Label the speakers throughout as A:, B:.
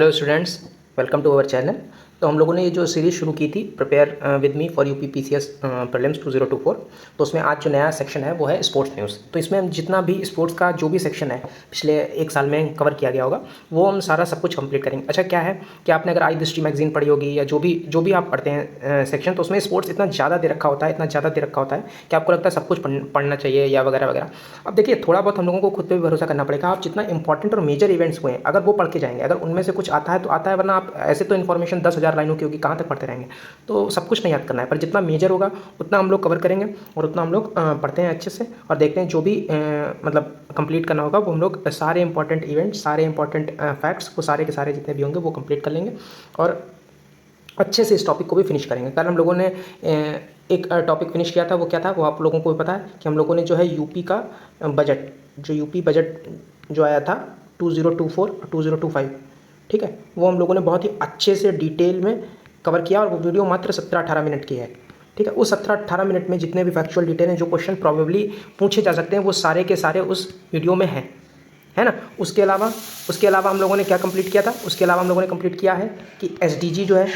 A: Hello students, welcome to our channel. तो हम लोगों ने ये जो सीरीज़ शुरू की थी prepare with me for UP PCS prelims 2024, तो उसमें आज जो नया सेक्शन है वो है स्पोर्ट्स न्यूज़। तो इसमें हम जितना भी स्पोर्ट्स का जो भी सेक्शन है पिछले एक साल में कवर किया गया होगा वो हम सारा सब कुछ कंप्लीट करेंगे। अच्छा क्या है कि आपने अगर आई दृष्टि मैगजीन पढ़ी होगी या जो भी आप पढ़ते हैं सेक्शन, तो उसमें स्पोर्ट्स इतना ज़्यादा दे रखा होता है कि आपको लगता है सब कुछ पढ़ना चाहिए या वगैरह वगैरह। अब देखिए, थोड़ा बहुत हम लोगों को खुद पे भी भरोसा करना पड़ेगा। आप जितना इंपॉर्टेंट और मेजर इवेंट्स हुए हैं अगर वो पढ़ के जाएंगे, अगर उनमें से कुछ आता है तो आता है, वरना आप ऐसे तो इन्फॉर्मेशन 10,000 लाइनों की होगी, कहाँ तक पढ़ते रहेंगे। तो सब कुछ नहीं याद करना है, पर जितना मेजर होगा उतना हम लोग कवर करेंगे और उतना हम लोग पढ़ते हैं अच्छे से और देखते हैं जो भी मतलब कंप्लीट करना होगा वो हम लोग सारे इंपॉर्टेंट इवेंट्स, सारे इंपॉर्टेंट फैक्ट्स वो सारे के सारे जितने भी होंगे वो कंप्लीट कर लेंगे और अच्छे से इस टॉपिक को भी फिनिश करेंगे। कल हम लोगों ने एक टॉपिक फिनिश किया था, वो क्या था वो आप लोगों को भी पता है कि हम लोगों ने जो है यूपी का बजट, जो यूपी बजट जो आया था 2024 2025, ठीक है, वो हम लोगों ने बहुत ही अच्छे से डिटेल में कवर किया और वो वीडियो मात्र 17-18 मिनट की है। ठीक है, उस 17-18 मिनट में जितने भी फैक्चुअल डिटेल हैं, जो क्वेश्चन प्रॉबेबली पूछे जा सकते हैं, वो सारे के सारे उस वीडियो में हैं, है ना। उसके अलावा हम लोगों ने क्या कंप्लीट किया था, उसके अलावा हम लोगों ने कंप्लीट किया है कि एसडीजी जो है,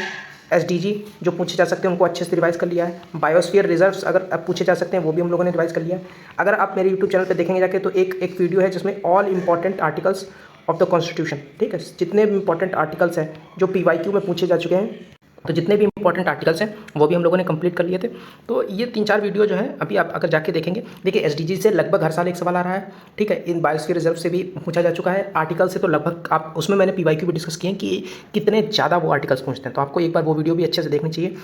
A: एसडीजी जो पूछे जा सकते हैं उनको अच्छे से रिवाइज कर लिया है। बायोस्फीयर रिजर्व्स अगर अब पूछे जा सकते हैं वो भी हम लोगों ने रिवाइज कर लिया है। अगर आप मेरे यूट्यूब चैनल पे देखेंगे जाके तो एक वीडियो है जिसमें all important articles of the constitution, ठीक है, जितने भी इंपॉर्टेंट आर्टिकल्स हैं जो पीवाईक्यू में पूछे जा चुके हैं, तो जितने भी इंपॉर्टेंट आर्टिकल्स हैं वो भी हम लोगों ने कंप्लीट कर लिए थे। तो ये 3-4 वीडियो जो है अभी आप अगर जाके देखेंगे, देखिए एसडीजी से लगभग हर साल एक सवाल आ रहा है, ठीक है। इन बायोस्फीयर रिजर्व से भी पूछा जा चुका है, आर्टिकल से तो लगभग आप उसमें मैंने पीवाईक्यू भी डिस्कस किए हैं कि कितने ज़्यादा वो आर्टिकल्स पूछते हैं, तो आपको एक बार वो वीडियो भी अच्छे से देखनी चाहिए।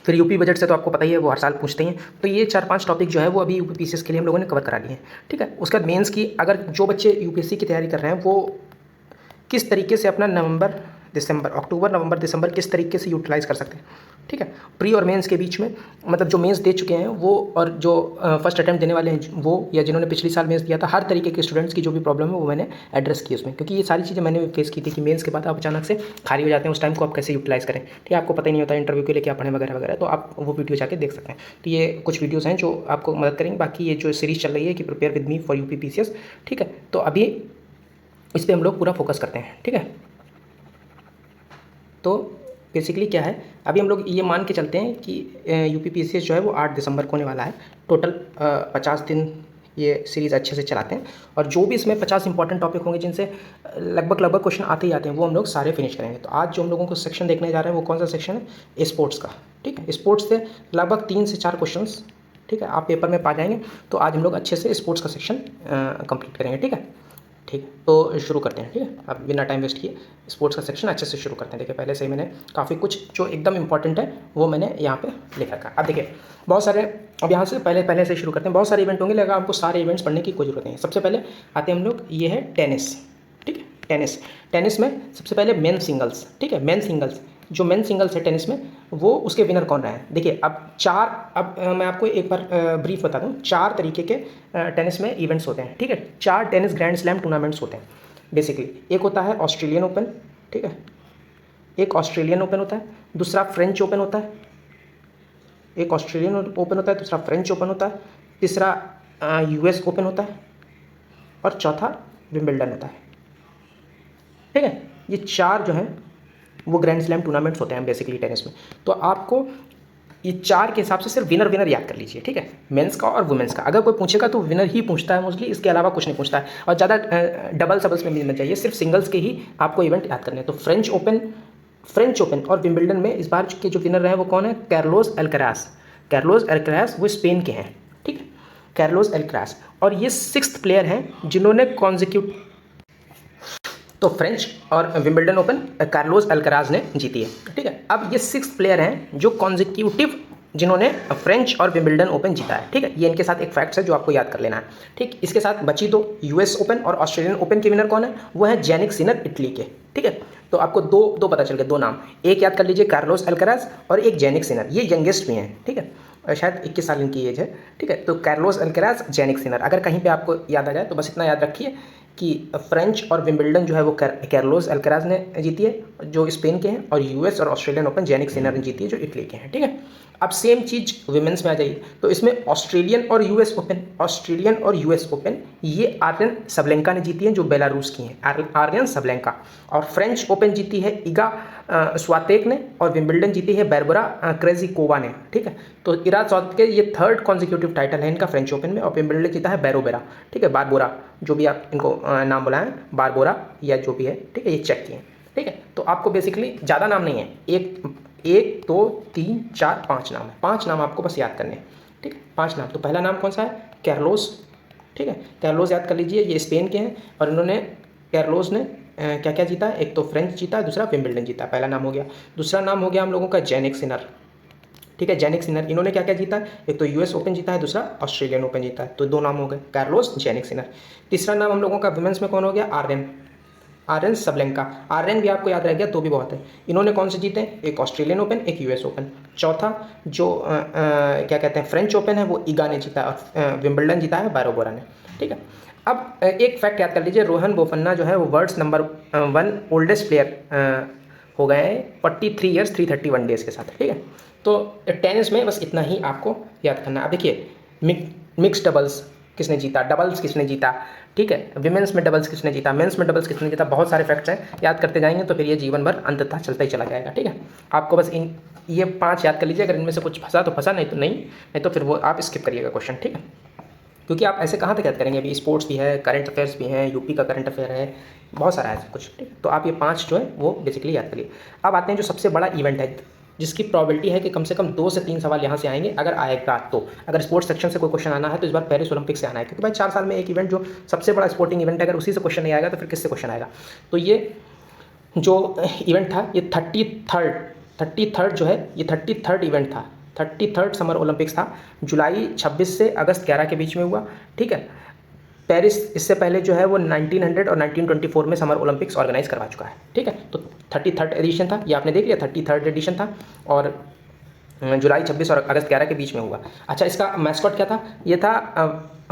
A: फिर यूपी बजट से तो आपको पता ही है वो हर साल पूछते हैं। तो ये 4-5 टॉपिक जो है वो अभी यूपी पीसीएस के लिए हम लोगों ने कवर करा लिए हैं, ठीक है। उसके बाद मेंस की, अगर जो बच्चे यूपीएससी की तैयारी कर रहे हैं वो किस तरीके से अपना अक्टूबर नवंबर दिसंबर किस तरीके से यूटिलाइज़ कर सकते हैं, ठीक है। प्री और मेंस के बीच में, मतलब जो मेंस दे चुके हैं वो और जो फर्स्ट अटैम्प्ट देने वाले हैं वो, या जिन्होंने पिछली साल मेंस दिया था, हर तरीके के स्टूडेंट्स की जो भी प्रॉब्लम है वो मैंने एड्रेस की उसमें, क्योंकि ये सारी चीज़ें मैंने फेस की थी कि मेंस के बाद आप अचानक से खाली हो जाते हैं, उस टाइम को आप कैसे यूटिलाइज़ करें, ठीक है। आपको पता ही नहीं होता इंटरव्यू के लिए क्या पढ़ें वगैरह वगैरह, तो आप वो वीडियो जाके देख सकते हैं। तो ये कुछ वीडियोज़ हैं जो आपको मदद करेंगे। बाकी ये जो सीरीज़ चल रही है कि prepare with me for UP PCS, ठीक है, तो अभी इस पर हम लोग पूरा फोकस करते हैं, ठीक है। तो बेसिकली क्या है, अभी हम लोग ये मान के चलते हैं कि यूपी पीसीएस जो है वो 8 दिसंबर को होने वाला है। टोटल 50 दिन ये सीरीज़ अच्छे से चलाते हैं और जो भी इसमें 50 इंपॉर्टेंट टॉपिक होंगे जिनसे लगभग क्वेश्चन आते ही आते हैं वो हम लोग सारे फिनिश करेंगे। तो आज जो हम लोगों को सेक्शन देखने जा रहे हैं वो कौन सा सेक्शन है, स्पोर्ट्स का, ठीक है। स्पोर्ट्स से लगभग 3 से 4 क्वेश्चन, ठीक है, आप पेपर में पा जाएंगे। तो आज हम लोग अच्छे से स्पोर्ट्स का सेक्शन कंप्लीट करेंगे, ठीक है। ठीक है, तो शुरू करते हैं, ठीक है। अब बिना टाइम वेस्ट किए स्पोर्ट्स का सेक्शन अच्छे से शुरू करते हैं। देखिए पहले से ही मैंने काफ़ी कुछ जो एकदम इंपॉर्टेंट है वो मैंने यहाँ पे लिख रखा है। अब देखिए बहुत सारे, अब यहाँ से पहले से शुरू करते हैं। बहुत सारे इवेंट होंगे, लेकिन आपको सारे इवेंट्स पढ़ने की कोई जरूरत नहीं है। सबसे पहले आते हैं हम लोग, ये है टेनिस, ठीक है। टेनिस में सबसे पहले मेन सिंगल्स, ठीक है। मेन सिंगल्स, जो मेन सिंगल्स है टेनिस में, वो उसके विनर कौन रहे हैं। देखिए अब मैं आपको एक बार ब्रीफ बता दूं, 4 तरीके के टेनिस में इवेंट्स होते हैं, ठीक है। 4 टेनिस ग्रैंड स्लैम टूर्नामेंट्स होते हैं बेसिकली। एक होता है ऑस्ट्रेलियन ओपन, ठीक है, एक ऑस्ट्रेलियन ओपन होता है, दूसरा फ्रेंच ओपन होता है, एक ऑस्ट्रेलियन ओपन होता है, दूसरा फ्रेंच ओपन होता है, तीसरा यूएस ओपन होता है और चौथा विंबलडन होता है, ठीक है। ये 4 जो हैं वो ग्रैंड स्लैम टूर्नामेंट्स होते हैं बेसिकली टेनिस में। तो आपको ये 4 के हिसाब से सिर्फ विनर याद कर लीजिए, ठीक है, मेंस का और वुमेंस का। अगर कोई पूछेगा तो विनर ही पूछता है मोस्टली, इसके अलावा कुछ नहीं पूछता है। और ज़्यादा डबल सबल्स में मिलना चाहिए, सिर्फ सिंगल्स के ही आपको इवेंट याद करने हैं। तो फ्रेंच ओपन और विंबलडन में इस बार के जो विनर रहे हैं वो कौन है, कार्लोस अल्कराज वो स्पेन के हैं, ठीक है, कार्लोस अल्कराज। और ये 6th प्लेयर हैं जिन्होंने तो फ्रेंच और विंबलडन ओपन कार्लोस अल्कराज ने जीती है, ठीक है। अब ये 6th प्लेयर हैं जो कॉन्जिक्यूटिव जिन्होंने फ्रेंच और विंबलडन ओपन जीता है, ठीक है। ये इनके साथ एक फैक्ट्स है जो आपको याद कर लेना है, ठीक। इसके साथ बची तो यूएस ओपन और ऑस्ट्रेलियन ओपन के विनर कौन है, वो है जैनिक सिनर इटली के, ठीक है। तो आपको दो पता चल गए, 2 नाम, एक याद कर लीजिए कार्लोस अल्कराज और एक जैनिक सिनर। ये यंगेस्ट भी हैं, ठीक है, शायद 21 साल इनकी एज है, ठीक है। तो कार्लोस अल्कराज, जैनिक सिनर, अगर कहीं पे आपको याद आ जाए तो बस इतना याद रखिए कि फ्रेंच और विंबलडन जो है वो कार्लोस अल्कराज ने जीती है जो स्पेन के हैं, और यूएस और ऑस्ट्रेलियन ओपन जेनिक सिनर ने जीती है जो इटली के हैं। ठीक है, अब सेम चीज़ विमेंस में आ जाइए, तो इसमें ऑस्ट्रेलियन और यूएस ओपन ये आर्यन सबलेंका ने जीती है जो बेलारूस की हैं, आर्यन सबलेंका। और फ्रेंच ओपन जीती है इगा स्वातेक ने, और विंबलडन जीती है बारबरा क्रेजिकोवा ने। ठीक है, तो इगा स्वातेक के ये थर्ड कॉन्जिक्यूटिव टाइटल है इनका फ्रेंच ओपन में, और विंबलडन जीता है बारबरा। ठीक है, बारबोरा, जो भी आप इनको नाम बुलाएं, बारबोरा या जो भी है। ठीक है, ये चेक किए। ठीक है, तो आपको बेसिकली ज़्यादा नाम नहीं है, एक 2 3 4 5 नाम है, 5 नाम आपको बस याद करने हैं। ठीक है, 5 नाम। तो पहला नाम कौन सा है? कार्लोस। ठीक है, कार्लोस याद कर लीजिए, ये स्पेन के हैं, और इन्होंने कार्लोस ने क्या क्या जीता है? एक तो फ्रेंच जीता है, दूसरा विंबलडन जीता है, पहला नाम हो गया। दूसरा नाम हो गया हम लोगों का जेनिक सिनर। ठीक है, जेनिक सिनर, इन्होंने क्या क्या जीता है? एक तो यूएस ओपन जीता है, दूसरा ऑस्ट्रेलियन ओपन जीता है, तो 2 नाम हो गए, कार्लोस, जेनिक सिनर। तीसरा नाम हम लोगों का विमेंस में कौन हो गया? आर्यन सबलेंका। आर्यन भी आपको याद रह गया तो भी बहुत है। इन्होंने कौन से जीते? एक ऑस्ट्रेलियन ओपन, एक यूएस ओपन। चौथा जो क्या कहते हैं फ्रेंच ओपन है वो इगा ने जीता, और विंबलडन जीता है बारबोरा ने। ठीक है, अब एक फैक्ट याद कर लीजिए, रोहन बोपन्ना जो है वो वर्ल्ड्स नंबर 1 ओल्डेस्ट प्लेयर हो गए हैं 43 ईयर्स 331 डेज़ के साथ। ठीक है, तो टेनिस में बस इतना ही आपको याद करना है। अब देखिए मिक्स डबल्स किसने जीता, डबल्स किसने जीता, ठीक है, विमेंस में डबल्स किसने जीता, मेंस में डबल्स किसने जीता, बहुत सारे फैक्ट्स हैं, याद करते जाएंगे तो फिर ये जीवन भर अंततः चलता ही चला जाएगा। ठीक है, आपको बस ये 5 याद कर लीजिए, अगर इनमें से कुछ फंसा तो फंसा, नहीं तो फिर वो आप स्किप करिएगा क्वेश्चन। ठीक है, क्योंकि आप ऐसे कहाँ तक याद करेंगे, अभी स्पोर्ट्स भी है, करंट अफेयर्स भी हैं, यूपी का करंट अफेयर है, बहुत सारा है कुछ। ठीक है, तो आप ये 5 जो है वो बेसिकली याद करिए। अब आते हैं जो सबसे बड़ा इवेंट है, जिसकी प्रोबेबिलिटी है कि कम से कम 2 से 3 सवाल यहाँ से आएंगे, अगर आएगा तो। अगर स्पोर्ट्स सेक्शन से कोई क्वेश्चन आना है तो इस बार पेरिस ओलंपिक से आना है, क्योंकि भाई 4 साल में एक इवेंट जो सबसे बड़ा स्पोर्टिंग इवेंट है, अगर उसी से क्वेश्चन नहीं आएगा तो फिर किससे क्वेश्चन आएगा। तो ये जो इवेंट था ये 33rd जो है, ये 33rd इवेंट था, 33rd समर ओलंपिक्स था, जुलाई 26 से अगस्त 11 के बीच में हुआ। ठीक है, पेरिस इससे पहले जो है वो 1900 और 1924 में समर ओलंपिक्स ऑर्गेनाइज करवा चुका है। ठीक है, तो 33rd एडिशन था, ये आपने देख लिया, 33rd एडिशन था, और जुलाई 26 और अगस्त 11 के बीच में हुआ। अच्छा, इसका मैस्कॉट क्या था? ये था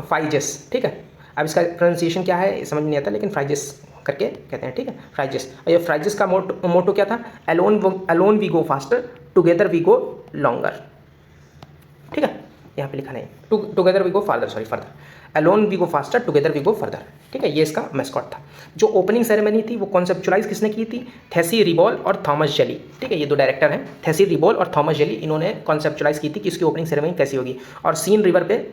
A: फाइजेस। ठीक है, अब इसका प्रोनाउंसिएशन क्या है समझ नहीं आता, लेकिन फ्राइजेस करके कहते हैं। ठीक है, फ्राइजेस। और ये फ्राइजेस का मोटो क्या था? Alone we go faster, together we go longer. ठीक है, यहाँ पे लिखा नहीं, together we go further, alone we go faster, together we go further. ठीक है, ये इसका मैस्कॉट था। जो ओपनिंग सेरेमनी थी वो कॉन्सेप्चुलाइज किसने की थी? थेसी रिबॉल और थॉमस जेली। ठीक है, ये 2 डायरेक्टर हैं, थेसी रिबॉल और थॉमस जेली, इन्होंने कॉन्सेप्चुलाइज की थी कि इसकी ओपनिंग सेरेमनी कैसी होगी। और सीन रिवर पे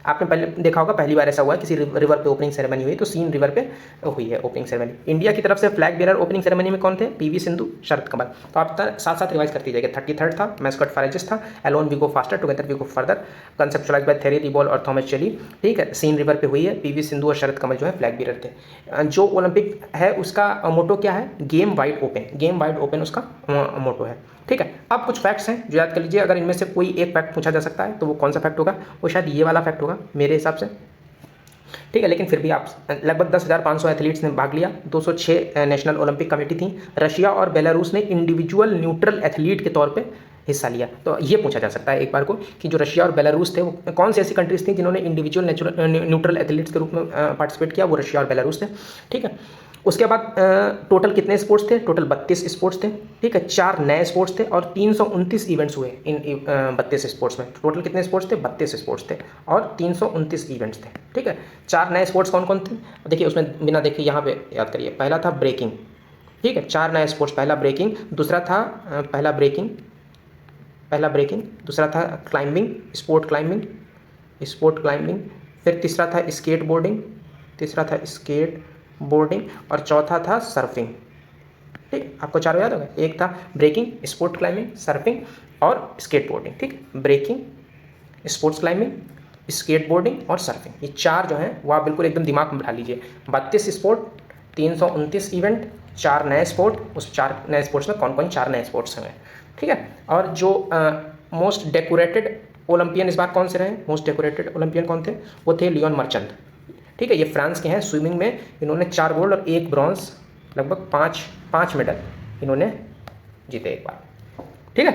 A: आपने पहले देखा होगा, पहली बार ऐसा हुआ है किसी रिवर पे ओपनिंग सेरेमनी हुई, तो सीन रिवर पे हुई है ओपनिंग सेरेमनी। इंडिया की तरफ से फ्लैग बेरर ओपनिंग सेरेमनी में कौन थे? पीवी सिंधु, शरद कमल। तो आप साथ साथ रिवाइज करती जाएगा। 33rd था, मैस्कॉट फ्राइजेस था, alone we go faster, together we go further, conceptualise by Thierry Reboul और थॉमस जेली। ठीक है, सीन रिवर पे हुई है, पीवी सिंधु और शरद कमल जो है फ्लैग बेरर थे। जो ओलंपिक है उसका मोटो क्या है? गेम वाइड ओपन उसका मोटो है। ठीक है, अब कुछ फैक्ट्स हैं जो याद कर लीजिए, अगर इनमें से कोई एक फैक्ट पूछा जा सकता है तो वो कौन सा फैक्ट होगा? वो शायद ये वाला फैक्ट होगा मेरे हिसाब से। ठीक है, लेकिन फिर भी आप लगभग 10,500 एथलीट्स ने भाग लिया, 206 नेशनल ओलंपिक कमेटी थी, रशिया और बेलारूस ने इंडिविजुअल न्यूट्रल एथलीट के तौर पे हिस्सा लिया। तो ये पूछा जा सकता है एक बार को कि जो रशिया और बेलारूस थे वो कौन सी ऐसी कंट्रीज थी जिन्होंने इंडिविजुअल न्यूट्रल एथलीट्स के रूप में पार्टिसिपेट किया? वो रशिया और बेलारूस थे। ठीक है, उसके बाद टोटल कितने स्पोर्ट्स थे? टोटल 32 स्पोर्ट्स थे। ठीक है, 4 नए स्पोर्ट्स थे और 329 इवेंट्स हुए इन 32 स्पोर्ट्स में। टोटल कितने स्पोर्ट्स थे? 32 स्पोर्ट्स थे और 329 इवेंट्स थे। ठीक है, 4 नए स्पोर्ट्स कौन कौन थे? देखिए उसमें बिना देखे यहाँ पे याद करिए। पहला था ब्रेकिंग। ठीक है, 4 नए स्पोर्ट्स, पहला ब्रेकिंग, दूसरा था पहला ब्रेकिंग, दूसरा था क्लाइंबिंग, स्पोर्ट क्लाइंबिंग, फिर तीसरा था स्केट बोर्डिंग, और चौथा था सर्फिंग। ठीक, आपको 4 याद हो गए? एक था ब्रेकिंग, स्पोर्ट क्लाइंबिंग, सर्फिंग और स्केट बोर्डिंग। ठीक, breaking, sports climbing, skateboarding और सर्फिंग, ये 4 जो हैं वो आप बिल्कुल एकदम दिमाग में बिठा लीजिए। 32 स्पोर्ट, 329 इवेंट, 4 नए स्पोर्ट, उस 4 नए स्पोर्ट्स में कौन कौन 4 नए स्पोर्ट्स हैं? ठीक है, और जो मोस्ट डेकोरेटेड ओलंपियन इस बार कौन से रहे? मोस्ट डेकोरेटेड ओलंपियन कौन थे? वो थे लियोन मर्चेंट। ठीक है, ये फ्रांस के हैं। स्विमिंग में इन्होंने 4 गोल्ड और 1 ब्रॉन्ज, लगभग 5 मेडल इन्होंने जीते एक बार। ठीक है,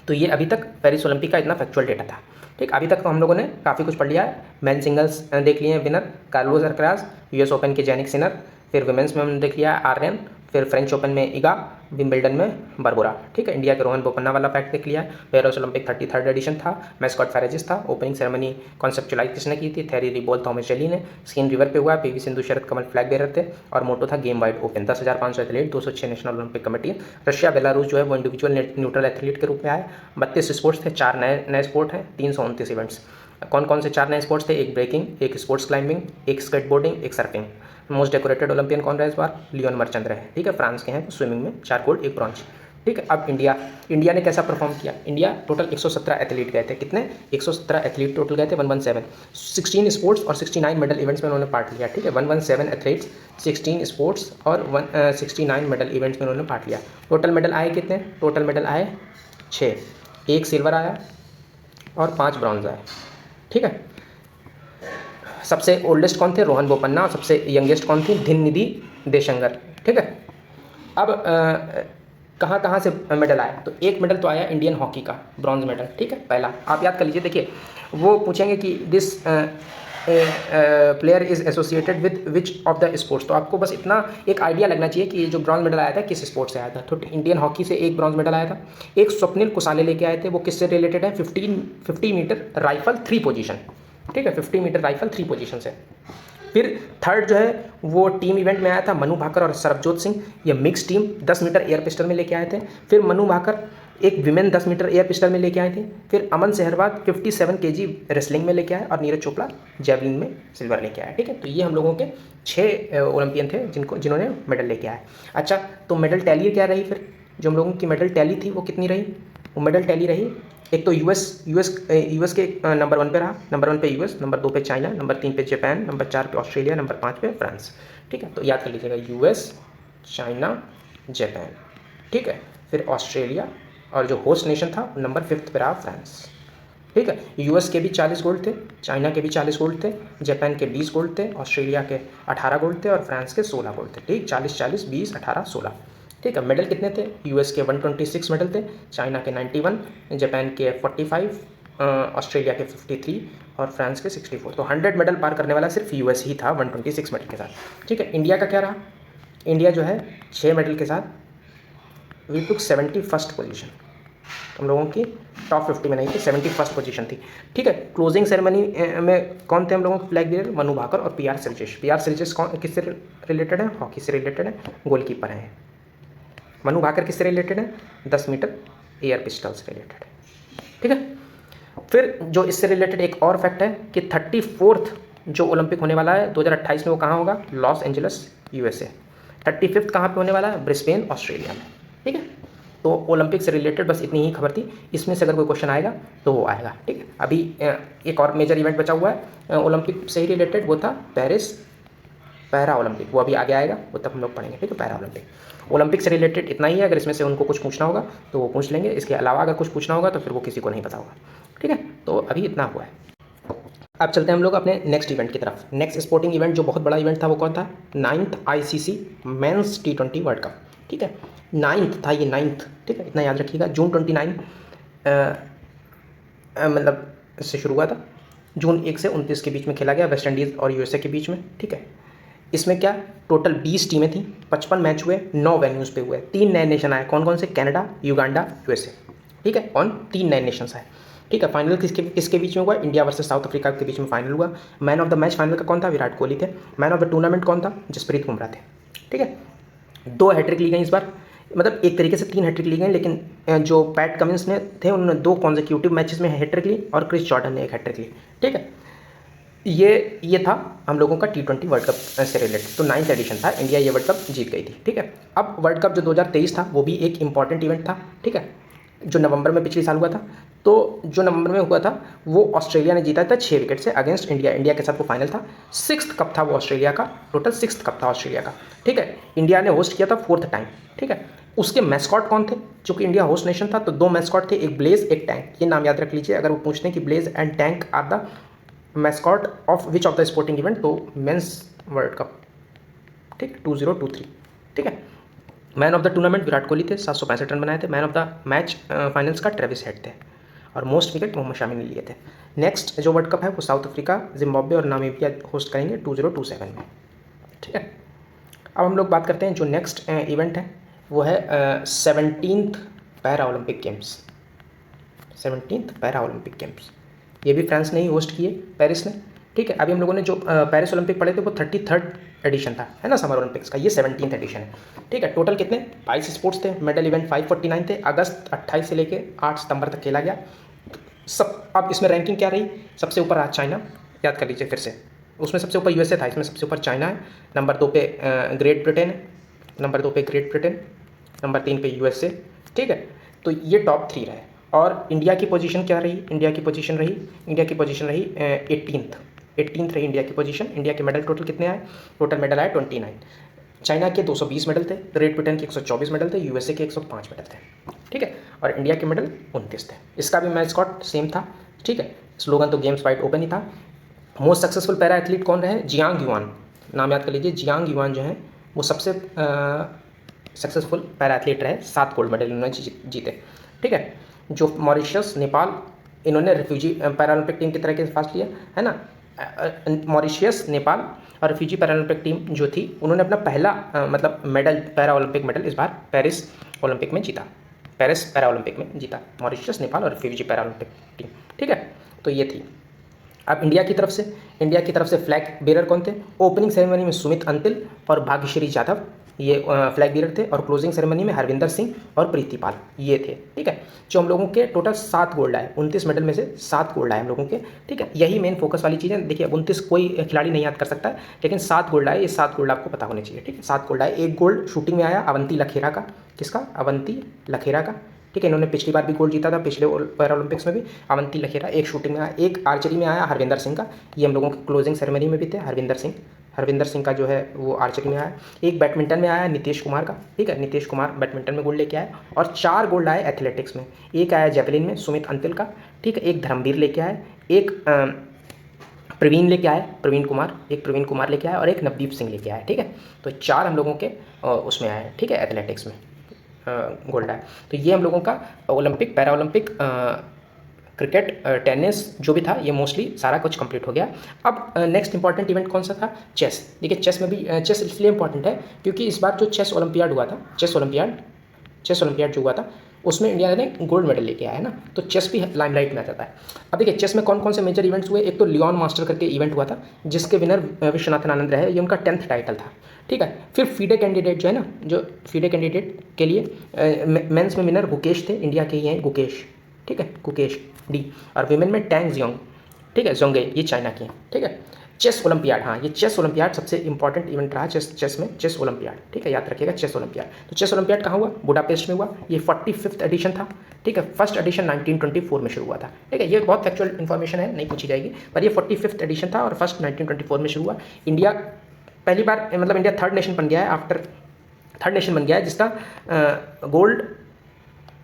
A: तो ये अभी तक पेरिस ओलंपिक का इतना फैक्चुअल डेटा था। ठीक, अभी तक तो हम लोगों ने काफ़ी कुछ पढ़ लिया है। मेन सिंगल्स देख लिए हैं, winner Carlos Alcaraz, US open के जेनिक सिनर, फिर वुमेंस में हमने देख लिया आर्यन, फिर फ्रेंच ओपन में इगा, विंबलडन में बरबोरा। ठीक है, इंडिया के रोहन बोपन्ना वाला फैक्ट देख लिया है। पेरिस ओलंपिक 33rd एडिशन था, मैस्कॉट फेरेजिस था। ओपनिंग सेरेमनी कॉन्सेप्चुलाइज किसने की थी? थेरी रिबोल थॉमस जेली ने। स्कीन रिवर पे हुआ, पीवी सिंधु शरद कमल फ्लैग बेरर थे। और मोटो था game wide open. 10,500 athlete, 206 national Olympic committee. Russia Belarus जो है वो इंडिविजुअल न्यूट्रल एथलीट के रूप में आए। 32 स्पोर्ट्स थे, 4 नए स्पोर्ट हैं, 329 इवेंट्स। कौन कौन से 4 नए स्पोर्ट्स थे? एक ब्रेकिंग, एक स्पोर्ट्स क्लाइंबिंग, एक स्केटबोर्डिंग, एक सर्फिंग। मोस्ट डेकोरेटेड ओलंपियन कौन रहा इस बार? लियोन मर्चेंट रहे। ठीक है, फ्रांस के हैं, स्विमिंग में 4 गोल्ड 1 ब्रॉन्ज। ठीक है, अब इंडिया ने कैसा परफॉर्म किया? इंडिया टोटल 117 एथलीट गए थे। कितने? 117 एथलीट टोटल गए थे, 117। 16 स्पोर्ट्स और 69 मेडल इवेंट्स में उन्होंने पार्ट लिया। ठीक है, 117 एथलीट्स, 16 स्पोर्ट्स और 69 मेडल इवेंट्स में उन्होंने पार्ट लिया। टोटल मेडल आए कितने? टोटल मेडल आए 6, 1 सिल्वर आया और 5 ब्रॉन्ज आए। ठीक है, सबसे ओल्डेस्ट कौन थे? रोहन बोपन्ना। और सबसे यंगेस्ट कौन थी? धिननिधि देशंगर। ठीक है, अब कहाँ कहाँ से मेडल आया? तो एक मेडल तो आया इंडियन हॉकी का, ब्रॉन्ज मेडल। ठीक है, पहला आप याद कर लीजिए। देखिए, वो पूछेंगे कि this player is associated with which of the sports. तो आपको बस इतना एक आइडिया लगना चाहिए कि ये जो ब्रॉन्ज मेडल आया था किस स्पोर्ट से आया था। तो इंडियन हॉकी से एक ब्रॉन्ज मेडल आया था। एक स्वप्निल कुसाले लेके आए थे, वो किससे रिलेटेड है? 50 मीटर राइफल 3 पोजीशन। ठीक है, 50 मीटर राइफल 3 पोजीशन से। फिर थर्ड जो है वो टीम इवेंट में आया था, मनु भाकर और सरबजोत सिंह। ये mix team 10 meter air pistol में लेके आए थे। फिर मनु भाकर एक विमेन 10 मीटर एयर पिस्टल में लेके आए थे। फिर अमन सहरवाग 57 kg रेसलिंग में लेके आए और नीरज चोपड़ा जेवलिन में सिल्वर लेके आए। ठीक है, तो ये हम लोगों के 6 ओलंपियन थे जिन्होंने मेडल लेके आए। अच्छा, तो मेडल टैली क्या रही? फिर जो हम लोगों की मेडल टैली थी वो कितनी रही? वो मेडल टैली रही, एक तो यूएस के नंबर 1 पे रहा, नंबर 1 पे यूएस, नंबर 2 पे चाइना, नंबर 3 पे जापान, नंबर 4 पे ऑस्ट्रेलिया, नंबर 5 पे फ्रांस। ठीक है, तो याद कर लीजिएगा, यूएस, चाइना, जापान। ठीक है, फिर ऑस्ट्रेलिया और जो होस्ट नेशन था नंबर 5 पे रहा फ्रांस। ठीक है, यूएस के भी 40 गोल्ड थे, चाइना के भी 40 गोल्ड थे, जापान के 20 गोल्ड थे, ऑस्ट्रेलिया के 18 गोल्ड थे और फ्रांस के 16 गोल्ड थे। ठीक, 40-40, 20, 18, 16। ठीक है, मेडल कितने थे? यूएस के 126 मेडल थे, चाइना के 91, जापान के 45, ऑस्ट्रेलिया के 53 और फ्रांस के 64। तो 100 मेडल पार करने वाला सिर्फ यूएस ही था 126 मेडल के साथ। ठीक है, इंडिया का क्या रहा? इंडिया जो है 6 मेडल के साथ वी टुक 71st पोजीशन। हम लोगों की टॉप 50 में नहीं थी, 71st पोजीशन थी। ठीक है, क्लोजिंग सेरेमनी में कौन थे हम लोगों के फ्लैग बेरर? मनु भाकर और पीआर सिल्चेस। पीआर सिल्चेस कौन, किससे रिलेटेड है? हॉकी से रिलेटेड है, गोलकीपर हैं। मनु भाकर किससे रिलेटेड है? 10 मीटर एयर पिस्टल से रिलेटेड है। ठीक है, फिर जो इससे रिलेटेड एक और फैक्ट है कि 34th जो ओलंपिक होने वाला है 2028 में, वो कहाँ होगा? Los Angeles, USA. 35th कहाँ पे होने वाला है? ब्रिस्बेन, ऑस्ट्रेलिया में। ठीक है, तो ओलंपिक से रिलेटेड बस इतनी ही खबर थी। इसमें से अगर कोई क्वेश्चन आएगा तो वो आएगा। ठीक है, अभी एक और मेजर इवेंट बचा हुआ है ओलंपिक से ही रिलेटेड, वो था पेरिस पैरा ओलंपिक। वो अभी आगे आएगा, वो तब हम लोग पढ़ेंगे। ठीक है, पैरा ओलंपिक। ओलंपिक से रिलेटेड इतना ही है। अगर इसमें से उनको कुछ पूछना होगा तो वो पूछ लेंगे, इसके अलावा अगर कुछ पूछना होगा तो फिर वो किसी को नहीं पता होगा। ठीक है, तो अभी इतना हुआ है। अब चलते हैं हम लोग अपने नेक्स्ट इवेंट की तरफ। नेक्स्ट स्पोर्टिंग इवेंट जो बहुत बड़ा इवेंट था वो कौन था? 9th ICC mains T20 world cup. ठीक है, 9th था ये, 9th। ठीक है, इतना याद रखिएगा। जून 29 मतलब इससे शुरू हुआ था। जून 1 से 29 के बीच में खेला गया, वेस्ट इंडीज़ और यूएसए के बीच में। ठीक है, इसमें क्या टोटल 20 टीमें थी, 55 मैच हुए, 9 वेन्यूज़ पे हुए, 3 नए नेशन आए। कौन कौन से? Canada, Uganda, USA. ठीक है, कौन? 3 नए नेशंस आए। ठीक है, फाइनल किसके बीच में हुआ? इंडिया वर्सेस साउथ अफ्रीका के बीच में फाइनल हुआ। Man of the match final का कौन था? विराट कोहली थे। मैन ऑफ द टूर्नामेंट कौन था? जसप्रीत बुमराह थे। ठीक है, 2 हैट्रिक ली गई इस बार, मतलब एक तरीके से 3 हैट्रिक ली गई, लेकिन जो पैट कमिंस ने थे उन्होंने 2 कॉन्जिक्यूटिव मैचेस में हैट्रिक ली और क्रिस जॉर्डन ने 1 हैट्रिक ली। ठीक है, ये था हम लोगों का T20 वर्ल्ड कप से रिलेटेड। तो 9th एडिशन था, इंडिया ये वर्ल्ड कप जीत गई थी। ठीक है, अब वर्ल्ड कप जो 2023 था वो भी एक इंपॉर्टेंट इवेंट था। ठीक है, जो नवंबर में पिछले साल हुआ था। तो जो नवंबर में हुआ था वो ऑस्ट्रेलिया ने जीता था 6 विकेट से अगेंस्ट इंडिया। इंडिया के साथ वो फाइनल था। 6th कप था वो ऑस्ट्रेलिया का, टोटल 6th कप था ऑस्ट्रेलिया का। ठीक है, इंडिया ने होस्ट किया था 4th टाइम। ठीक है, उसके मैस्कॉट कौन थे? चूंकि इंडिया होस्ट नेशन था तो 2 मैस्कॉट थे, एक ब्लेज एक टैंक। ये नाम याद रख लीजिए अगर वो पूछते हैं कि Blaze and Tank are the mascot of which of the sporting event, तो मेंस वर्ल्ड कप। ठीक है, 2023। ठीक है, man of the tournament Virat Kohli थे, 765 रन बनाए थे। Man of the match finals का ट्रेविस हेड थे, और मोस्ट विकेट मोहम्मद शामी ने लिए थे। नेक्स्ट जो वर्ल्ड कप है वो साउथ अफ्रीका, जिम्बाब्वे और नामीबिया होस्ट करेंगे 2027 में, ठीक है। अब हम लोग बात करते हैं जो नेक्स्ट इवेंट है वो है 17th para Olympic games. 17th para Olympic games, ये भी फ्रांस ने ही होस्ट किए, पेरिस ने, ठीक है। अभी हम लोगों ने जो पेरिस ओलंपिक पढ़े थे वो 33rd एडिशन था, है ना, समर ओलंपिक्स का। ये 17th एडिशन है, ठीक है। टोटल कितने 22 स्पोर्ट्स थे, मेडल इवेंट 549 थे। अगस्त 28 से लेके 8 सितंबर तक खेला गया सब। अब इसमें रैंकिंग क्या रही, सबसे ऊपर आज चाइना, याद कर लीजिए फिर से, उसमें सबसे ऊपर यूएसए था, इसमें सबसे ऊपर चाइना है, नंबर 2 पे ग्रेट ब्रिटेन है, नंबर 2 पे ग्रेट ब्रिटेन, नंबर 3 पे यूएसए, ठीक है। तो ये टॉप 3 रहे। और इंडिया की पोजीशन क्या रही, इंडिया की पोजीशन रही 18th रही इंडिया की पोजीशन। इंडिया के मेडल टोटल कितने आए, टोटल मेडल आए 29। चाइना के 220 मेडल थे, ग्रेट ब्रिटेन के 124 मेडल थे, यूएसए के 105 मेडल थे, ठीक है। और इंडिया के मेडल 29 थे। इसका भी मैस्कॉट सेम था, ठीक है। स्लोगन तो गेम्स वाइड ओपन ही था। मोस्ट सक्सेसफुल पैरा एथलीट कौन रहे, जियांग युआन, नाम याद कर लीजिए। जियांग युआन जो है वो सबसे सक्सेसफुल पैरा एथलीट रहे, 7 गोल्ड मेडल इन्होंने जीते, ठीक है। जो मॉरिशस, नेपाल, इन्होंने रिफ्यूजी पैरालंपिक टीम की तरह के फास्ट लिया, है ना। मॉरिशियस, नेपाल और रिफ्यूजी पैरालंपिक टीम जो थी उन्होंने अपना पहला मतलब मेडल, पैरा ओलंपिक मेडल इस बार पेरिस ओलंपिक में जीता, पेरिस पैरा ओलंपिक में जीता, मॉरिशस, नेपाल और रिफ्यूजी पैरालंपिक टीम, ठीक है। तो ये थी। अब इंडिया की तरफ से फ्लैग बेरर कौन थे, ओपनिंग सेरेमनी में सुमित अंतिल और भाग्यश्री जाधव, ये फ्लैग बेरर थे। और क्लोजिंग सेरेमनी में हरविंदर सिंह और प्रीति पाल, ये थे, ठीक है। जो हम लोगों के टोटल 7 गोल्ड आए, 29 मेडल में से 7 गोल्ड आए हम लोगों के, ठीक है। यही मेन फोकस वाली चीज़ है। देखिए 29 कोई खिलाड़ी नहीं याद कर सकता है, लेकिन 7 गोल्ड आए, ये 7 गोल्ड आपको पता होने चाहिए, ठीक है। 7 गोल्ड आए। 1 गोल्ड शूटिंग में आया अवंती लखेरा का, किसका, अवंती लखेरा का, ठीक है। इन्होंने पिछली बार भी गोल्ड जीता था, पिछले पैरा ओलंपिक्स में भी अवंती लखेरा। 1 शूटिंग में आया, 1 आर्चरी में आया हरविंदर सिंह का, ये हम लोगों के क्लोजिंग सेरेमनी में भी थे। हरविंदर सिंह का जो है वो आर्चरी में आया। 1 बैडमिंटन में आया नीतीश कुमार का, ठीक है। नीतीश कुमार बैडमिंटन में गोल्ड लेके आए। और 4 गोल्ड आए एथलेटिक्स में। 1 आया जेवलिन में सुमित अंतिल का, ठीक है। 1 धर्मवीर लेके आए, 1 प्रवीण लेके आए, प्रवीण कुमार लेके आए, और 1 नवदीप सिंह लेके आए, ठीक है। तो 4 हम लोगों के उसमें आए, ठीक है, एथलेटिक्स में गोल्ड आया। तो ये हम लोगों का Olympic, para Olympic, cricket, tennis जो भी था, ये मोस्टली सारा कुछ कंप्लीट हो गया। अब नेक्स्ट इंपॉर्टेंट इवेंट कौन सा था, चेस। देखिए चेस में भी, चेस इसलिए इंपॉर्टेंट है क्योंकि इस बार जो चेस ओलंपियाड हुआ था, चेस ओलंपियाड जो हुआ था उसमें इंडिया ने गोल्ड मेडल लेके आया है ना, तो चेस भी लाइमलाइट में आ जाता है। अब देखिए चेस में कौन कौन से मेजर इवेंट्स हुए। एक तो लियोन मास्टर करके इवेंट हुआ था जिसके विनर विश्वनाथन आनंद रहे, ये उनका 10th टाइटल था, ठीक है। फिर फीडे कैंडिडेट जो है ना, जो फीडे कैंडिडेट के लिए मेंस में विनर गुकेश थे, इंडिया के ही हैं गुकेश, ठीक है, गुकेश डी। और विमेन में टैंग जियोंग, ठीक है, जोंगे, ये चाइना की हैं, ठीक है। चेस ओलंपियाड, हाँ ये चेस ओलंपियाड सबसे इंपॉर्टेंट इवेंट रहा चेस में, चेस ओलंपियाड, ठीक है, याद रखिएगा चेस ओलंपियाड। तो चेस ओलंपियाड कहाँ हुआ, बुडापेस्ट में हुआ। ये 45th एडिशन था, ठीक है। फर्स्ट एडिशन 1924 में शुरू हुआ था, ठीक है। ये बहुत फैक्चुअल इन्फॉर्मेशन है, नहीं पूछी जाएगी, पर ये 45th एडिशन था और फर्स्ट 1924 में शुरू हुआ। इंडिया पहली बार, मतलब इंडिया थर्ड नेशन बन गया है जिसका गोल्ड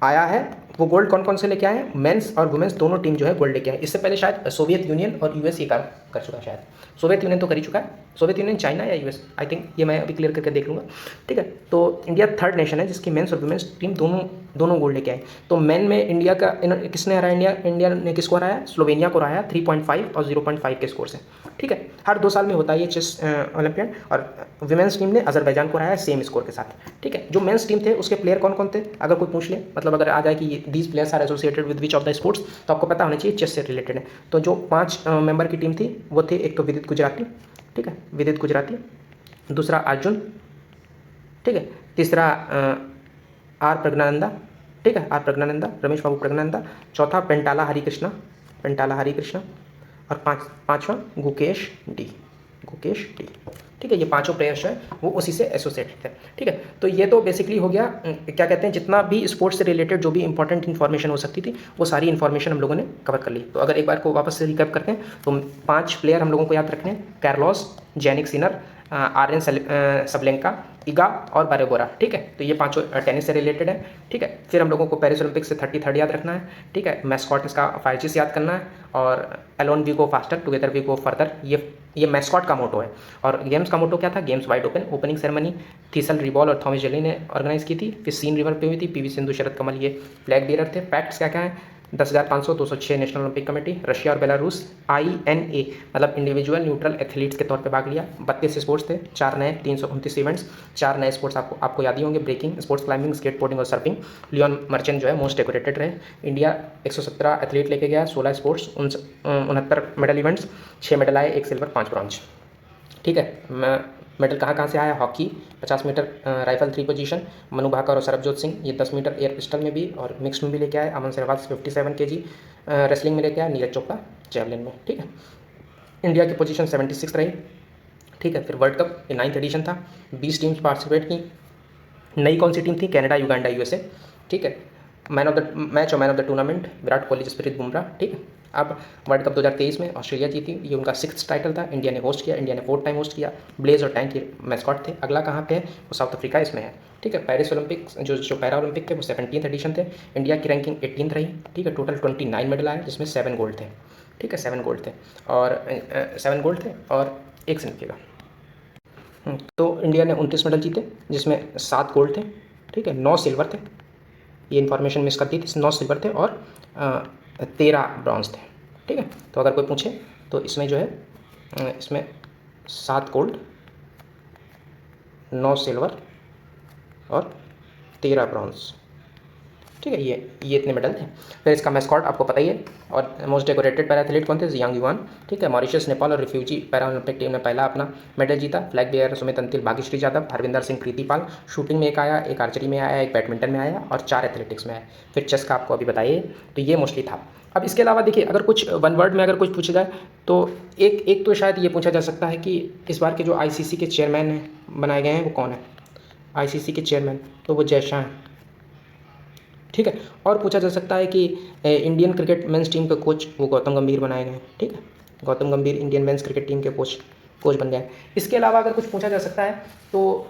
A: आया है। वो गोल्ड कौन कौन से लेके आए हैं, मेंस और वुमेंस दोनों टीम जो है गोल्ड लेके आए। इससे पहले शायद सोवियत यूनियन और यूएस ये काम कर चुका है, शायद सोवियत यूनियन तो कर ही चुका है, सोवियत यूनियन, चाइना या यूएस, आई थिंक, ये मैं अभी क्लियर करके देख लूँगा, ठीक है। तो इंडिया थर्ड नेशन है जिसकी मेंस और वुमेंस टीम दोनों गोल्ड लेके आए। तो मेन में इंडिया का किसने हराया, इंडिया ने किसको हराया, स्लोवेनिया को हराया 3.5 और 0.5 के स्कोर से, ठीक है। हर 2 साल में होता है ये चेस ओलंपियाड। और वुमेंस टीम ने अजरबैजान को हराया सेम स्कोर के साथ, ठीक है। जो मेंस टीम थे उसके प्लेयर कौन कौन थे, अगर कोई पूछ ले, मतलब अगर आ जाए कि these players are associated with which of the sports, तो आपको पता होना चाहिए चेस से रिलेटेड है। तो जो 5 मेंबर की टीम थी वो थे, एक तो विदित गुजराती, ठीक है, विदित गुजराती, दूसरा अर्जुन, ठीक है, तीसरा आर प्रज्ञानंदा, ठीक है, आर प्रज्ञानंदा, रमेश बाबू प्रज्ञानंदा, चौथा पेंटाला हरिकृष्णा, और पांचवा गुकेश डी, ठीक है। ये 5 प्लेयर्स जो है वो उसी से एसोसिएटेड थे, ठीक है। तो ये तो बेसिकली हो गया, क्या कहते हैं, जितना भी स्पोर्ट्स से रिलेटेड जो भी इंपॉर्टेंट इन्फॉर्मेशन हो सकती थी वो सारी इन्फॉर्मेशन हम लोगों ने कवर कर ली। तो अगर एक बार को वापस से रिकैप करते हैं तो 5 प्लेयर हम लोगों को याद रखने हैं, Carlos, Jannik Sinner, Aryna Sabalenka, Iga और बारेगोरा, ठीक है। तो ये पांचों टेनिस से रिलेटेड है, ठीक है। फिर हम लोगों को पेरिस ओलंपिक से 33rd याद रखना है, ठीक है। मैस्कॉट इसका 5Gs याद करना है, और alone we go faster together we go further, ये मैस्कॉट का मोटो है। और गेम्स का मोटो क्या था? Games wide open. Opening ceremony थीसल रिबॉल और थॉमस जेली ने ऑर्गेनाइज की थी। फिर सीन रिवर पे हुई थी, पीवी सिंधु, शरद कमल ये फ्लैग बेरर थे। फैक्ट्स क्या क्या है? 10,500, 206 नेशनल ओलंपिक कमेटी, रशिया और बेलारूस, INA मतलब इंडिविजुअल न्यूट्रल एथलीट्स के तौर पे भाग लिया। 32 स्पोर्ट्स थे, 4 नए, 329 इवेंट्स, 4 नए स्पोर्ट्स आपको याद ही होंगे, ब्रेकिंग, स्पोर्ट्स क्लाइंबिंग, स्केटबोर्डिंग और सर्फिंग। लियोन मर्चेंट जो है मोस्ट डेकोरेटेड रहे। इंडिया 117 एथलीट लेके गया, 16 स्पोर्ट्स, 69 मेडल इवेंट्स, 6 मेडल आए, 1 सिल्वर, 5 ब्रॉन्ज, ठीक है। मेडल कहाँ कहाँ से आया? Hockey 50 meter rifle 3 position, Manu Bhaker और सरबजोत सिंह ये 10 मीटर एयर पिस्टल में भी और मिक्स्ड में भी लेके आए। अमन सहवाग 57 kg रेसलिंग में लेके आए। नीरज चोपड़ा जेवलिन में, ठीक है। इंडिया की पोजीशन 76 रही, ठीक है। फिर वर्ल्ड कप ये 9th एडिशन था, 20 टीम्स पार्टिसिपेट की। नई कौन सी टीम थी? कनाडा, युगांडा, USA, ठीक है। मैन ऑफ द मैच और man of the tournament Virat Kohli, Jasprit Bumrah, ठीक है। अब वर्ल्ड कप 2023 में ऑस्ट्रेलिया जीती, ये उनका 6th टाइटल था। इंडिया ने होस्ट किया, इंडिया ने 4th टाइम होस्ट किया। ब्लेज और टैंक ये मैस्कॉट थे। अगला कहाँ पे है? वो साउथ अफ्रीका इसमें है, ठीक है। पेरिस ओलंपिक जो पैरा ओलंपिक थे वो 17th एडिशन थे। इंडिया की रैंकिंग 18th रही, ठीक है। टोटल 29 मेडल आए, जिसमें 7 गोल्ड थे, ठीक है। 7 गोल्ड थे और 7 गोल्ड थे और 1 सिल्वर का। तो इंडिया ने 29 मेडल जीते, जिसमें 7 गोल्ड थे, ठीक है। 9 सिल्वर थे, ये इन्फॉर्मेशन मिस कर दी थी। 9 सिल्वर थे और 13 ब्रॉन्ज थे, ठीक है। तो अगर कोई पूछे तो इसमें जो है इसमें 7 गोल्ड, 9 सिल्वर और 13 ब्रॉन्ज, ठीक है। ये इतने मेडल थे। फिर इसका मैस्कॉट आपको पता ही है। और मोस्ट डेकोरेटेड पैरा एथलीट कौन थे? जियांग युआन, ठीक है। मॉरिशस, नेपाल और रिफ्यूजी पैरा ओलंपिक टीम ने पहला अपना मेडल जीता। फ्लैग बेयर सुमित अंतिल, भाग्यश्री यादव, हरविंदर सिंह, प्रीति पाल। शूटिंग में एक आया, एक आर्चरी में आया, एक बैडमिंटन में आया और 4 एथलेटिक्स में आया। फिर चेस का आपको अभी बताइए, तो ये मोस्टली था। अब इसके अलावा देखिए, अगर कुछ वन वर्ड में अगर कुछ पूछा जाए तो एक तो शायद ये पूछा जा सकता है कि इस बार के जो ICC के चेयरमैन हैं बनाए गए हैं वो कौन है? ICC के चेयरमैन तो वो जय शाह हैं, ठीक है। और पूछा जा सकता है कि इंडियन क्रिकेट मेंस टीम के कोच वो गौतम गंभीर बनाए गए हैं, ठीक है। गौतम गंभीर इंडियन मेंस क्रिकेट टीम के कोच बन गए हैं। इसके अलावा अगर कुछ पूछा जा सकता है तो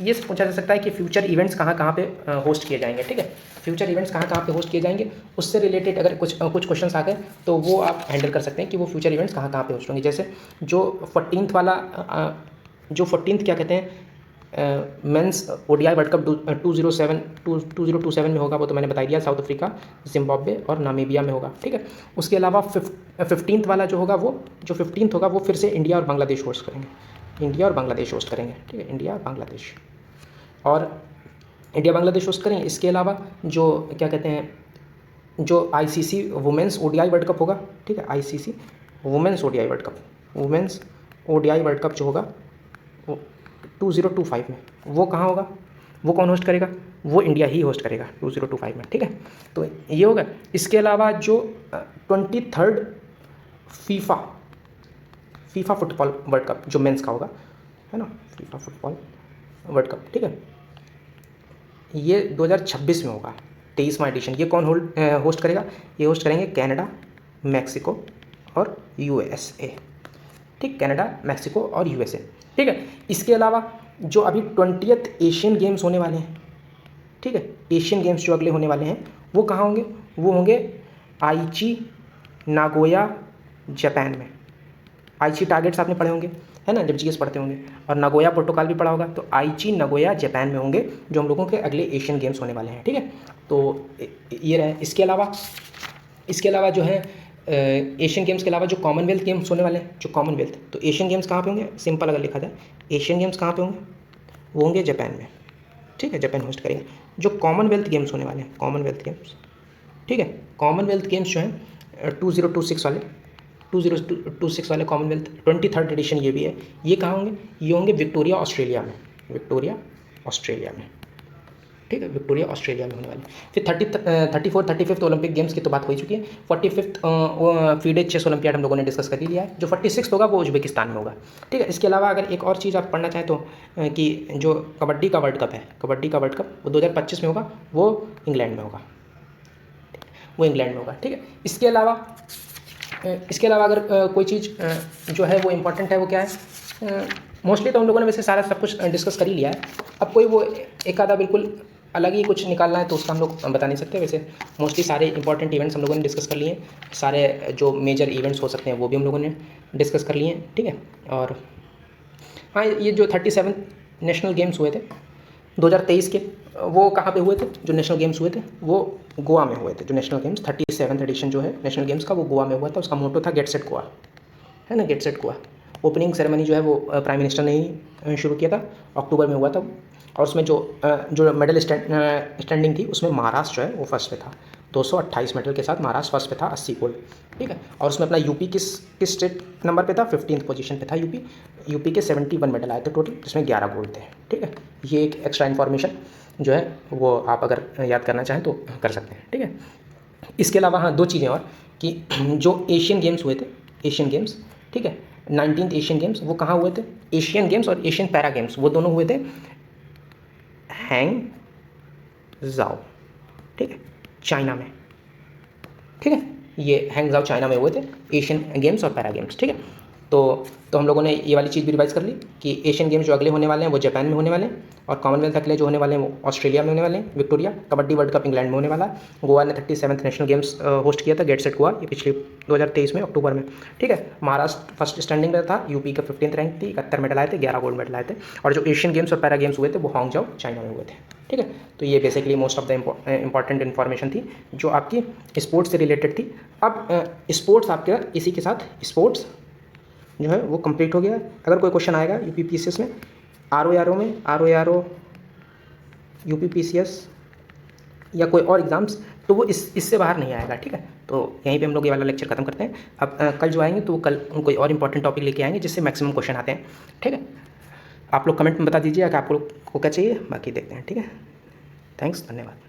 A: ये पूछा जा सकता है कि फ्यूचर इवेंट्स कहाँ कहाँ पे होस्ट किए जाएंगे, ठीक है। फ्यूचर इवेंट्स कहाँ कहाँ पे होस्ट किए जाएंगे, उससे रिलेटेड अगर कुछ क्वेश्चंस आ गए तो वो आप हैंडल कर सकते हैं कि वो फ्यूचर इवेंट्स कहाँ कहाँ पे होस्ट होंगे। जैसे जो 14th वाला जो 14th क्या कहते हैं मेंस ODI वर्ल्ड कप 2027 में होगा, वो तो मैंने बता दिया। साउथ अफ्रीका, जिम्बाब्वे और नामीबिया में होगा, ठीक है। उसके अलावा 15th वाला जो होगा वो 15th होगा वो फिर से इंडिया और बांग्लादेश होस्ट करेंगे। इंडिया और बांग्लादेश होस्ट करेंगे, ठीक है। इंडिया बांग्लादेश होस्ट करेंगे। इसके अलावा जो क्या कहते हैं जो ICC women's ODI world cup होगा, ठीक है। ICC women's ODI world cup जो होगा वो 2025 में, वो कहाँ होगा? वो कौन होस्ट करेगा? वो इंडिया ही होस्ट करेगा 2025 में, ठीक है। तो ये होगा। इसके अलावा जो 23rd FIFA football world cup जो मेंस का होगा, है ना, फीफा फुटबॉल वर्ल्ड कप, ठीक है। ये 2026 में होगा, 23वां एडिशन। ये कौन होस्ट करेगा? ये होस्ट करेंगे कनाडा, मैक्सिको और USA, ठीक। कनाडा, मैक्सिको और USA, ठीक है। इसके अलावा जो अभी 20th एशियन गेम्स होने वाले हैं, ठीक है। एशियन गेम्स जो अगले होने वाले हैं वो कहाँ होंगे? वो होंगे आईची, नागोया, जापान में। आईची टारगेट्स आपने पढ़े होंगे, है ना, जब GS पढ़ते होंगे। और नागोया प्रोटोकॉल भी पढ़ा होगा। तो आईची, नागोया, जापान में होंगे जो हम लोगों के अगले एशियन गेम्स होने वाले हैं, ठीक है। तो ये रहे। इसके अलावा जो है एशियन गेम्स के अलावा जो कॉमनवेल्थ गेम्स होने वाले हैं, जो कॉमनवेल्थ, तो एशियन गेम्स कहाँ पे होंगे? सिंपल अगर लिखा जाए, एशियन गेम्स कहाँ पे होंगे? वो होंगे जापान में, ठीक है। जापान होस्ट करेंगे। जो कॉमनवेल्थ गेम्स होने वाले हैं, कॉमनवेल्थ गेम्स, ठीक है। कॉमनवेल्थ गेम्स जो हैं 2026 वाले कॉमनवेल्थ 23rd एडिशन ये भी है। ये कहाँ होंगे? ये होंगे विक्टोरिया, ऑस्ट्रेलिया में, ठीक है। विक्टोरिया, ऑस्ट्रेलिया में होने वाले। फिर 34th 35th ओलंपिक गेम्स की तो बात हो ही चुकी है। 45th फीडे चेस ओलंपियाड हम लोगों ने डिस्कस कर ही लिया है। जो 46th होगा वो उज्बेकिस्तान में होगा, ठीक है। इसके अलावा अगर एक और चीज़ आप पढ़ना चाहें तो कि जो कबड्डी का वर्ल्ड कप है, वो 2025 में होगा, वो इंग्लैंड में होगा, ठीक है। इसके अलावा अगर कोई चीज़ जो है वो इम्पॉर्टेंट है, वो क्या है? मोस्टली तो हम लोगों ने वैसे सारा सब कुछ डिस्कस कर ही लिया है। अब कोई वो एक आधा बिल्कुल अलग ही कुछ निकालना है तो उसका हम लोग बता नहीं सकते। वैसे मोस्टली सारे इंपॉर्टेंट इवेंट्स हम लोगों ने डिस्कस कर लिए हैं, सारे जो मेजर इवेंट्स हो सकते हैं वो भी हम लोगों ने डिस्कस कर लिए हैं, ठीक है। और हाँ, ये जो 37 नेशनल गेम्स हुए थे 2023 के, वो कहाँ पे हुए थे? जो नेशनल गेम्स हुए थे वो गोवा में हुए थे। जो नेशनल गेम्स 37th एडिशन जो है नेशनल गेम्स का, वो गोवा में हुआ था। उसका मोटो था गेट सेट गोवा, है ना, get set Goa. Opening ceremony जो है वो प्राइम मिनिस्टर ने ही शुरू किया था, अक्टूबर में हुआ था। और उसमें जो मेडल स्टैंडिंग थी उसमें महाराष्ट्र जो है वो फर्स्ट पे था, 228 मेडल के साथ महाराष्ट्र फर्स्ट पे था, 80 गोल्ड, ठीक है। और उसमें अपना यूपी किस स्टेट नंबर पे था? 15th पोजीशन पे था यूपी के 71 मेडल आए थे टोटल, जिसमें 11 गोल्ड थे, ठीक है। ये एक एक्स्ट्रा इन्फॉर्मेशन जो है वो आप अगर याद करना चाहें तो कर सकते हैं, ठीक है। इसके अलावा हाँ, 2 चीज़ें और कि जो एशियन गेम्स हुए थे, एशियन गेम्स, ठीक है, 19th एशियन गेम्स, वो कहाँ हुए थे? एशियन गेम्स और एशियन पैरा गेम्स वो दोनों हुए थे हैंगजाओ, ठीक है, चाइना में, ठीक है। ये हैंगजाओ चाइना में हुए थे एशियन गेम्स और पैरा गेम्स, ठीक है। तो हम लोगों ने ये वाली चीज़ भी रिवाइज कर ली कि एशियन गेम्स जो अगले होने वाले हैं वो जापान में होने वाले हैं, और कॉमनवेल्थ अगले जो होने वाले हैं वो ऑस्ट्रेलिया में होने वाले हैं, Victoria. Kabaddi world cup England में होने वाला है। गोवा ने 37th नेशनल गेम्स होस्ट किया था, गेट सेट गोवा, ये पिछले 2023 में अक्टूबर में, ठीक है। महाराष्ट्र फर्स्ट स्टैंडिंग में था, यूपी का 15th रैंक थी, 71 मेडल आए थे, 11 गोल्ड मेडल आए थे। और जो एशियन गेम्स और पैरा गेम्स हुए थे वो हांगझाओ चाइना में हुए थे, ठीक है। तो ये basically most of the important information थी जो आपकी स्पोर्ट्स से रिलेटेड थी। अब स्पोर्ट्स आपके इसी के साथ स्पोर्ट्स जो है वो कंप्लीट हो गया। अगर कोई क्वेश्चन आएगा यूपीपीसीएस में, आरओ यूपीपीसीएस या कोई और एग्ज़ाम्स, तो वो इससे बाहर नहीं आएगा, ठीक है। तो यहीं पे हम लोग ये वाला लेक्चर खत्म करते हैं। अब कल जो आएंगे तो वो कल कोई और इंपॉर्टेंट टॉपिक लेके आएंगे जिससे मैक्सिमम क्वेश्चन आते हैं, ठीक है। आप लोग कमेंट में बता दीजिए कि आप लोग को क्या चाहिए, बाकी देखते हैं, ठीक है। थैंक्स, धन्यवाद।